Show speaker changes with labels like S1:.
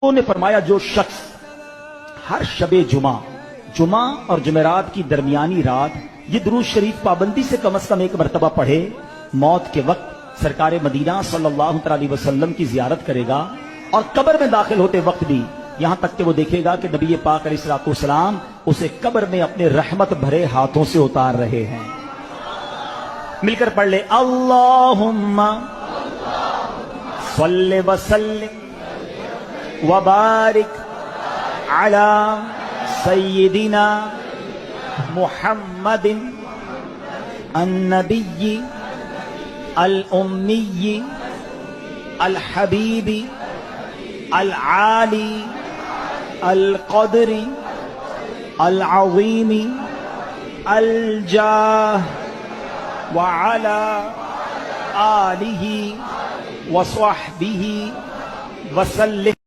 S1: انہوں نے فرمایا جو شخص ہر شب جمعہ اور جمعرات کی درمیانی رات یہ درود شریف پابندی سے کم از کم ایک مرتبہ پڑھے، موت کے وقت سرکار مدینہ صلی اللہ علیہ وسلم کی زیارت کرے گا، اور قبر میں داخل ہوتے وقت بھی یہاں تک کہ وہ دیکھے گا کہ نبی پاک علیہ الصلوۃ والسلام اسے قبر میں اپنے رحمت بھرے ہاتھوں سے اتار رہے ہیں۔ مل کر پڑھ لے، اللہم صلی وسلم وبارک علی سیدنا محمد النبی الامی الحبیب العالی القدر العظیم الجاہ وعلی آلہ وصحبہ وسلم۔